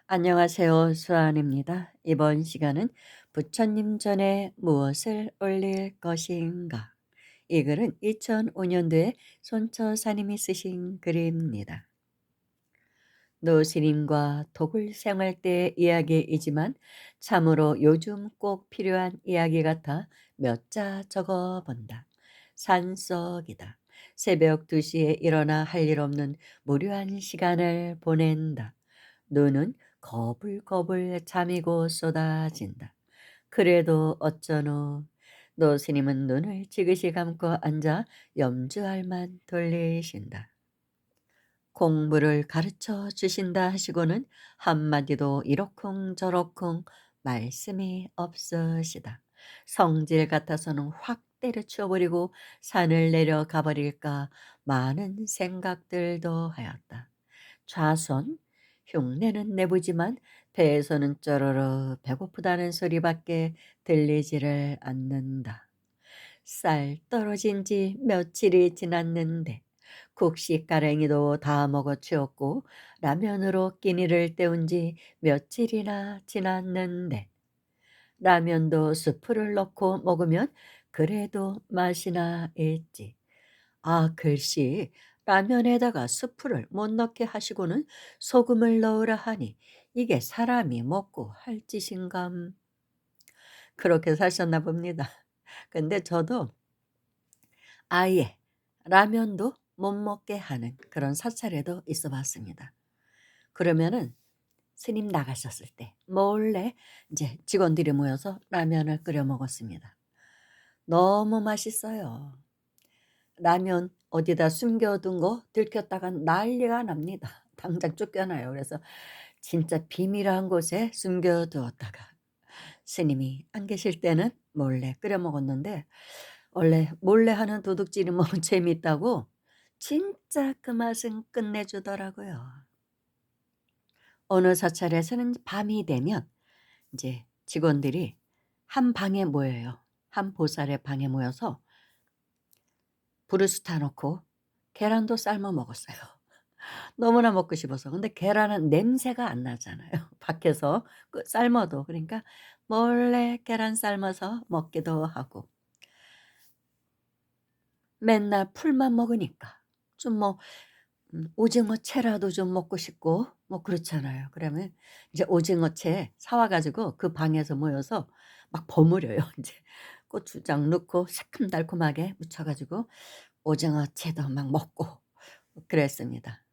안녕하세요. 수아입니다. 이번 시간은 부처님 전에 무엇을 올릴 것인가? 이 글은 2005년도에 손처사님이 쓰신 글입니다. 노스님과 도굴 생활 때 이야기이지만 참으로 요즘 꼭 필요한 이야기 같아 몇 자 적어본다. 산속이다. 새벽 2시에 일어나 할 일 없는 무료한 시간을 보낸다. 눈은 거불거불 잠이고 쏟아진다. 그래도 어쩌노. 노스님은 눈을 지그시 감고 앉아 염주알만 돌리신다. 공부를 가르쳐 주신다 하시고는 한마디도 이러쿵저러쿵 말씀이 없으시다. 성질 같아서는 확 때려치워 버리고 산을 내려가 버릴까 많은 생각들도 하였다. 좌선 흉내는 내보지만 배에서는 쪼르르 배고프다는 소리밖에 들리지를 않는다. 쌀 떨어진 지 며칠이 지났는데 국시가랭이도 다 먹어치웠고 라면으로 끼니를 때운 지 며칠이나 지났는데 라면도 스프를 넣고 먹으면 그래도 맛이나 있지. 아, 글씨 라면에다가 스프를 못 넣게 하시고는 소금을 넣으라 하니 이게 사람이 먹고 할 짓인감. 그렇게 사셨나 봅니다. 근데 저도 아예 라면도 못 먹게 하는 그런 사찰에도 있어 봤습니다. 그러면은 스님 나가셨을 때 몰래 이제 직원들이 모여서 라면을 끓여 먹었습니다. 너무 맛있어요. 라면 어디다 숨겨둔 거 들켰다가 난리가 납니다. 당장 쫓겨나요. 그래서 진짜 비밀한 곳에 숨겨두었다가 스님이 안 계실 때는 몰래 끓여 먹었는데 원래 몰래 하는 도둑질이 뭐 재밌다고 진짜 그 맛은 끝내주더라고요. 어느 사찰에서는 밤이 되면 이제 직원들이 한 방에 모여요. 한 보살의 방에 모여서 불을 타 놓고 계란도 삶아 먹었어요. 너무나 먹고 싶어서. 근데 계란은 냄새가 안 나잖아요. 밖에서 삶아도. 그러니까 몰래 계란 삶아서 먹기도 하고. 맨날 풀만 먹으니까 좀 뭐 오징어 채라도 좀 먹고 싶고 뭐 그렇잖아요. 그러면 이제 오징어 채 사와 가지고 그 방에서 모여서 막 버무려요. 인제 고추장 넣고 새콤달콤하게 무쳐 가지고 오징어 채도 막 먹고 그랬습니다.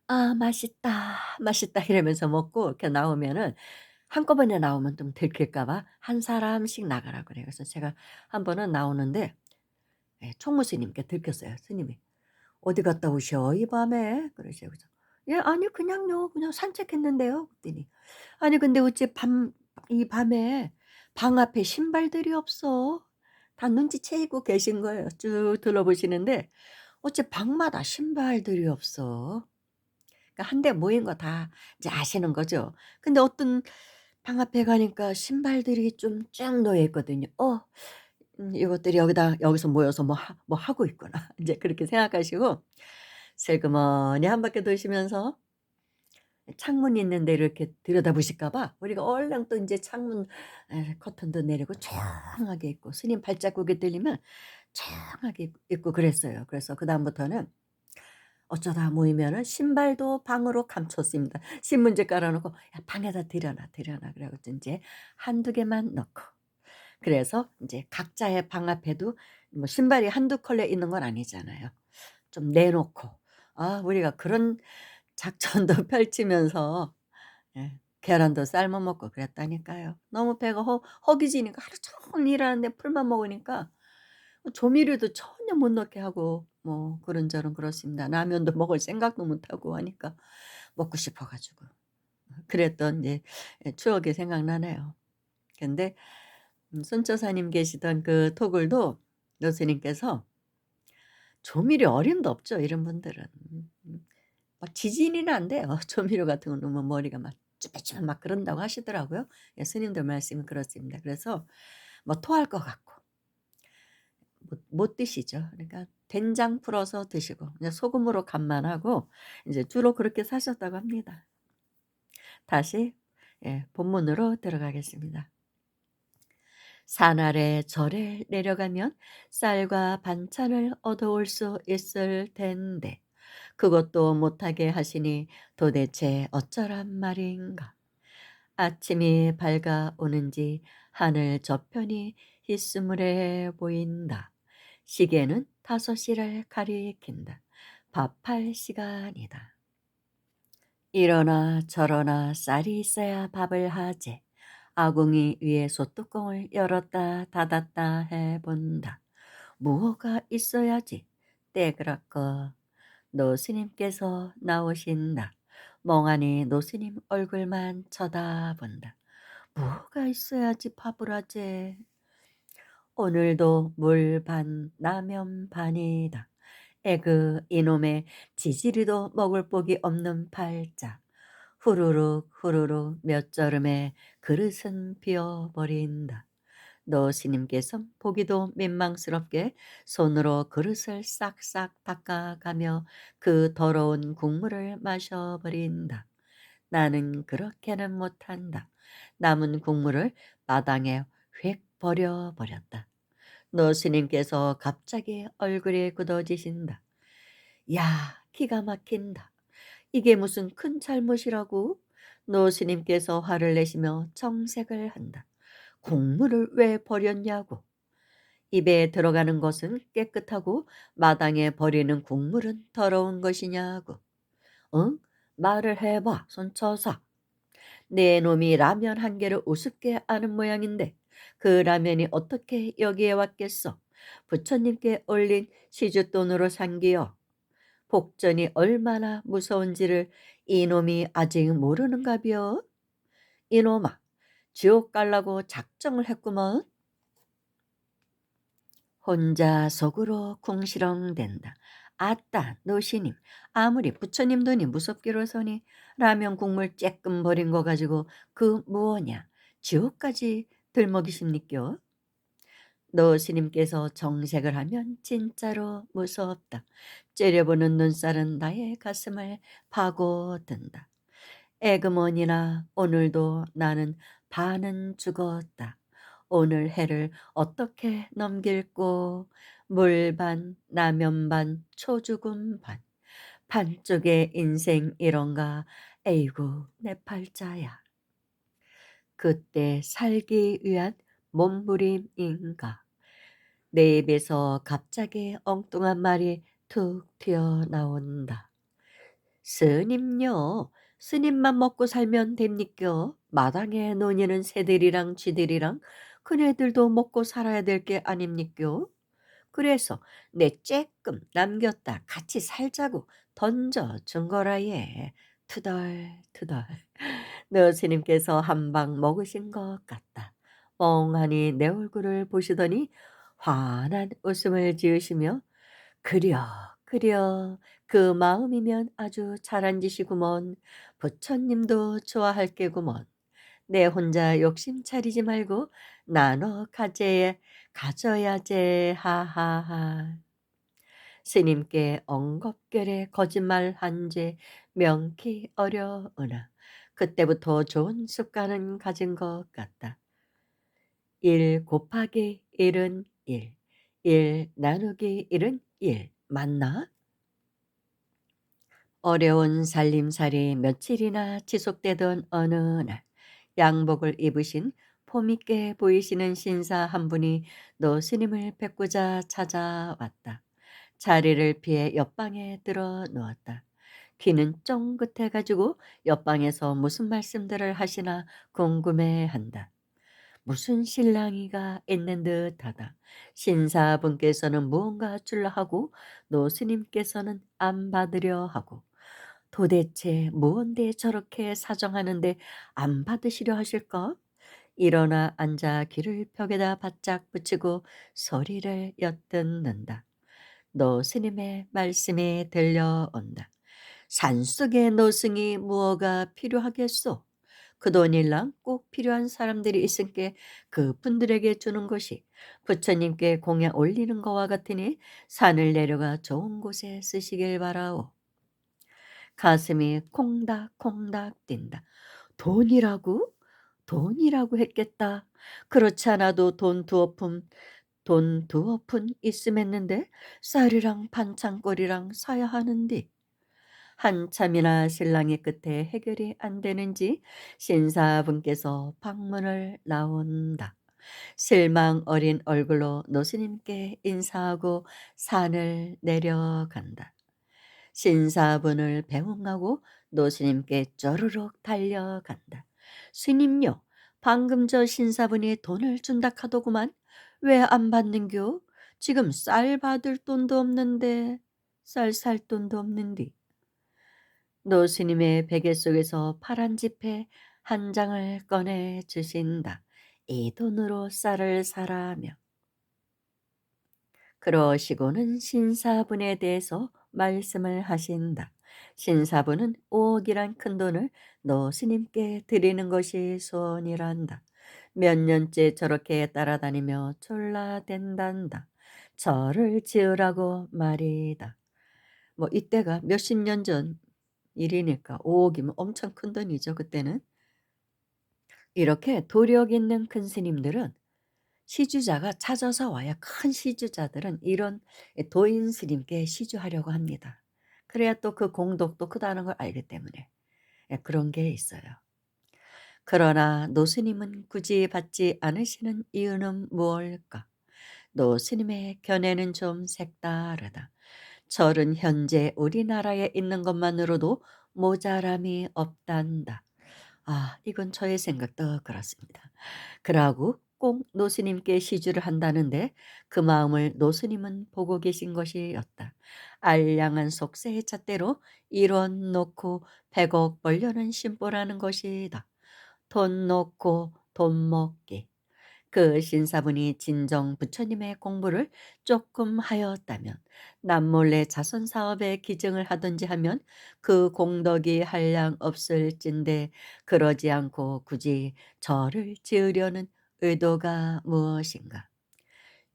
"아 맛있다, 맛있다." 이러면서 먹고 이렇게 나오면은 한꺼번에 나오면 좀 들킬까 봐 한 사람씩 나가라 그래요. 그래서 제가 한 번은 나오는데 예 총무 스님께 들켰어요. 스님이 "어디 갔다 오셔 이 밤에?" 그러세요. 그래서 "예 아니 그냥요. 그냥 산책했는데요." 그랬더니 "아니 근데 어째 이 밤에 방 앞에 신발들이 없어?" 다 눈치채고 계신 거예요. 쭉 둘러보시는데 "어째 방마다 신발들이 없어?" 그러니까 한데 모인 거 다 이제 아시는 거죠. 근데 어떤 방 앞에 가니까 신발들이 좀 쫙 놓여 있거든요. '이것들이 여기서 모여서 뭐 하고 있구나.' 인제 그렇게 생각하시고 슬그머니 한 바퀴 도시면서 창문 있는 데를 이렇게 들여다보실까 봐 우리가 얼른 또 인제 창문 커튼도 내리고 조용하게 있고 스님 발자국이 들리면 조용하게 있고 그랬어요. 그래서 그다음부터는 어쩌다 모이면은 신발도 방으로 감췄습니다. 신문지 깔아 놓고 "야 방에다 들여놔, 들여놔." 그래 가지고 인제 한두 개만 넣고 그래서 인제 각자의 방 앞에도 뭐 신발이 한두 컬레 있는 건 아니잖아요. 좀 내놓고 우리가 그런 작전도 펼치면서 예 계란도 삶아 먹고 그랬다니까요. 너무 배가 허기지니까 하루 종일 일하는데 풀만 먹으니까 조미료도 전혀 못 넣게 하고 뭐 그런저런 그렇습니다. 라면도 먹을 생각도 못 하고 하니까 먹고 싶어 가지고 그랬던 이제 추억이 생각나네요. 근데 손처사님 계시던 그 토굴도 교수님께서 조미료 어림도 없죠, 이런 분들은. 막 지진이는 안 돼요. 조미료 같은 거 넣으면 머리가 막 쭈뼛쭈뼛 막 그런다고 하시더라고요. 예 스님들 말씀이 그렇습니다. 그래서 뭐 토할 것 같고 못 드시죠. 그러니까 된장 풀어서 드시고 그냥 소금으로 간만 하고 인제 주로 그렇게 사셨다고 합니다. 다시 본문으로 들어가겠습니다. 산 아래 절에 내려가면 쌀과 반찬을 얻어올 수 있을 텐데 그것도 못하게 하시니 도대체 어쩌란 말인가. 아침이 밝아오는지 하늘 저편이 희스무레 보인다. 시계는 5시를 가리킨다. 밥할 시간이다. 이러나 저러나 쌀이 있어야 밥을 하지. 아궁이 위에 솥뚜껑을 열었다 닫았다 해본다. 무엇가 있어야지. 떼그라꺼 노스님께서 나오신다. 멍하니 노스님 얼굴만 쳐다본다. 뭐가 있어야지 밥을 하지. 오늘도 물 반 라면 반이다. 에그 이놈의 지지리도 먹을 복이 없는 팔자. 후루룩 후루룩 몇 저름에 그릇은 비어버린다. 노스님께서 보기도 민망스럽게 손으로 그릇을 싹싹 닦아가며 그 더러운 국물을 마셔버린다. 나는 그렇게는 못한다. 남은 국물을 마당에 휙 버려버렸다. 노스님께서 갑자기 얼굴이 굳어지신다. 야, 기가 막힌다. 이게 무슨 큰 잘못이라고? 노스님께서 화를 내시며 정색을 한다. 국물을 왜 버렸냐고. 입에 들어가는 것은 깨끗하고 마당에 버리는 국물은 더러운 것이냐고. 응? 말을 해봐, 손쳐서. 내 놈이 라면 한 개를 우습게 아는 모양인데 그 라면이 어떻게 여기에 왔겠어? 부처님께 올린 시주돈으로 산 기요. 복전이 얼마나 무서운지를 이놈이 아직 모르는가비요? 이놈아, 지옥 갈라고 작정을 했구먼. 혼자 속으로 궁시렁댄다. 아따 노시님, 아무리 부처님 돈이 무섭기로서니 라면 국물 쬐끔 버린 거 가지고 그 무엇냐, 지옥까지 들먹이십니까? 노시님께서 정색을 하면 진짜로 무섭다. 째려보는 눈살은 나의 가슴을 파고든다. 에그머니나 오늘도 나는 반은 죽었다. 오늘 해를 어떻게 넘길꼬. 물 반, 라면 반, 초죽음 반. 반쪽의 인생 이런가. 에이구 내 팔자야. 그때 살기 위한 몸부림인가. 내 입에서 갑자기 엉뚱한 말이 툭 튀어나온다. 스님요, 스님만 먹고 살면 됩니까? 마당에 노니는 새들이랑 쥐들이랑 그네들도 먹고 살아야 될 게 아닙니까? 그래서 내 쬐끔 남겼다 같이 살자고 던져준 거라 예. 투덜투덜. 너 스님께서 한 방 먹으신 것 같다. 멍하니 내 얼굴을 보시더니 환한 웃음을 지으시며 그려, 그려. 그 마음이면 아주 잘한 짓이구먼. 부처님도 좋아할 게구먼. 내 혼자 욕심 차리지 말고 나눠 가져야제. 하하하. 스님께 엉겁결에 거짓말한 죄 명키 어려우나 그때부터 좋은 습관은 가진 것 같다. 1 곱하기 1은 1, 1 나누기 1은 1 맞나? 어려운 살림살이 며칠이나 지속되던 어느 날 양복을 입으신 폼있게 보이시는 신사 한 분이 노스님을 뵙고자 찾아왔다. 자리를 피해 옆방에 들어 누웠다. 귀는 쫑긋해가지고 옆방에서 무슨 말씀들을 하시나 궁금해한다. 무슨 신랑이가 있는 듯하다. 신사분께서는 무언가 줄라 하고 노스님께서는 안 받으려 하고 도대체 무언데 저렇게 사정하는데 안 받으시려 하실까? 일어나 앉아 귀를 벽에다 바짝 붙이고 소리를 엿듣는다. 노스님의 말씀이 들려온다. 산속의 노승이 무엇가 필요하겠소? 그 돈일랑 꼭 필요한 사람들이 있으니까 그분들에게 주는 것이 부처님께 공양 올리는 거와 같으니 산을 내려가 좋은 곳에 쓰시길 바라오. 가슴이 콩닥콩닥 뛴다. 돈이라고? 돈이라고 했겠다. 그렇지 않아도 돈 두어 푼 있음했는데 쌀이랑 반찬거리랑 사야 하는디. 한참이나 실랑이 끝에 해결이 안 되는지 신사분께서 방문을 나온다. 실망 어린 얼굴로 노스님께 인사하고 산을 내려간다. 신사분을 배웅하고 노스님께 쪼르륵 달려간다. 스님요, 방금 저 신사분이 돈을 준다 하더구만. 왜 안 받는겨? 지금 쌀 받을 돈도 없는데, 쌀 살 돈도 없는디. 노스님의 베개 속에서 파란 지폐 한 장을 꺼내 주신다. 이 돈으로 쌀을 사라며. 그러시고는 신사분에 대해서 말씀을 하신다. 신사분은 5억이란 큰 돈을 노스님께 드리는 것이 소원이란다. 몇 년째 저렇게 따라다니며 졸라댄단다. 절을 지으라고 말이다. 뭐 이때가 몇십 년 전 일이니까 5억이면 엄청 큰 돈이죠, 그때는. 이렇게 도력 있는 큰 스님들은 시주자가 찾아서 와야, 큰 시주자들은 이런 도인 스님께 시주하려고 합니다. 그래야 또 그 공덕도 크다는 걸 알기 때문에. 예, 그런 게 있어요. 그러나 노스님은 굳이 받지 않으시는 이유는 무엇일까? 노스님의 견해는 좀 색다르다. 절은 현재 우리나라에 있는 것만으로도 모자람이 없단다. 아, 이건 저의 생각도 그렇습니다. 그러고 꼭 노스님께 시주를 한다는데 그 마음을 노스님은 보고 계신 것이었다. 알량한 속세의 잣대로 1원 놓고 100억 벌려는 심보라는 것이다. 돈 놓고 돈 먹기. 그 신사분이 진정 부처님의 공부를 조금 하였다면, 남몰래 자선 사업에 기증을 하든지 하면 그 공덕이 한량 없을진데, 그러지 않고 굳이 절을 지으려는 의도가 무엇인가?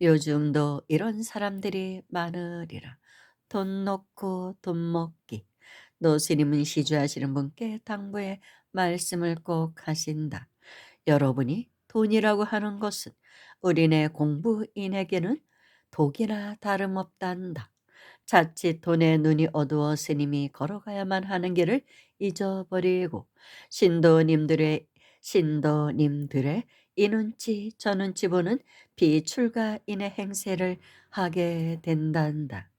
요즘도 이런 사람들이 많으리라. 돈 놓고 돈 먹기. 노스님은 시주하시는 분께 당부의 말씀을 꼭 하신다. 여러분이 돈이라고 하는 것은 우리네 공부인에게는 독이나 다름없단다. 자칫 돈에 눈이 어두워 스님이 걸어가야만 하는 길을 잊어버리고 신도님들의 이 눈치 저 눈치 보는 비출가인의 행세를 하게 된단다.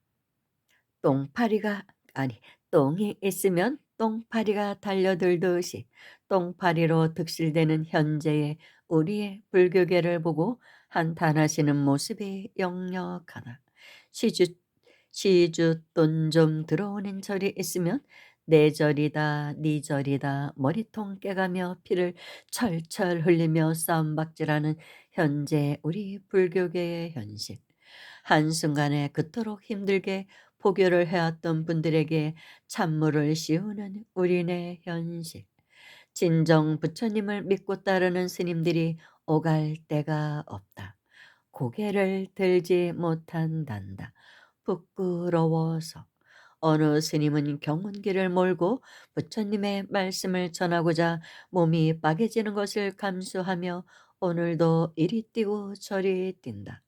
똥파리가 아니 똥이 있으면 똥파리가 달려들듯이 똥파리로 득실되는 현재의 우리의 불교계를 보고 한탄하시는 모습이 역력하다. 시주 시주 돈 좀 들어오는 절이 있으면 내 절이다 네 절이다 머리통 깨가며 피를 철철 흘리며 싸움박질하는 현재 우리 불교계의 현실. 한순간에 그토록 힘들게 포교를 해왔던 분들에게 찬물을 씌우는 우리네 현실. 진정 부처님을 믿고 따르는 스님들이 오갈 데가 없다. 고개를 들지 못한단다. 부끄러워서. 어느 스님은 경운기를 몰고 부처님의 말씀을 전하고자 몸이 빠개지는 것을 감수하며 오늘도 이리 뛰고 저리 뛴다.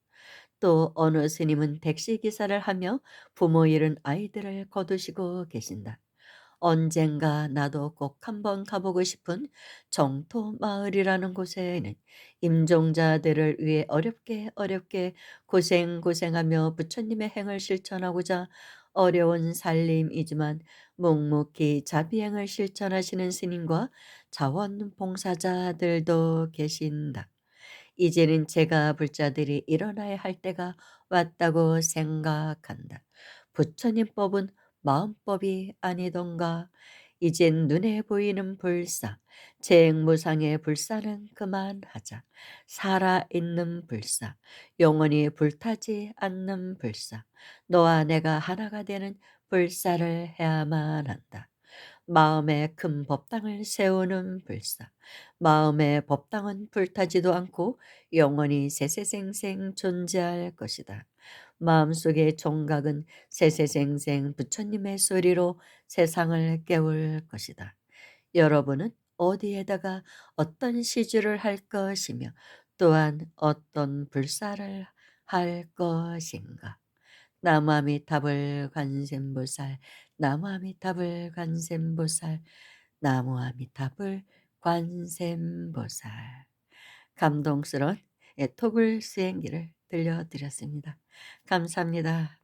또 어느 스님은 택시 기사를 하며 부모 잃은 아이들을 거두시고 계신다. 언젠가 나도 꼭 한번 가보고 싶은 정토 마을이라는 곳에는 임종자들을 위해 어렵게 고생하며 부처님의 행을 실천하고자 어려운 살림이지만 묵묵히 자비행을 실천하시는 스님과 자원봉사자들도 계신다. 이제는 제가 불자들이 일어나야 할 때가 왔다고 생각한다. 부처님법은 마음법이 아니던가. 이젠 눈에 보이는 불사, 재행무상의 불사는 그만하자. 살아있는 불사, 영원히 불타지 않는 불사, 너와 내가 하나가 되는 불사를 해야만 한다. 마음에 큰 법당을 세우는 불사. 마음의 법당은 불타지도 않고 영원히 세세생생 존재할 것이다. 마음속의 종각은 세세생생 부처님의 소리로 세상을 깨울 것이다. 여러분은 어디에다가 어떤 시주를 할 것이며 또한 어떤 불사를 할 것인가. 나무아미타불 관세음보살 나무아미타불 관세음보살 나무아미타불 관세음보살. 감동스러운 예 토글 수행기를 들려드렸습니다. 감사합니다.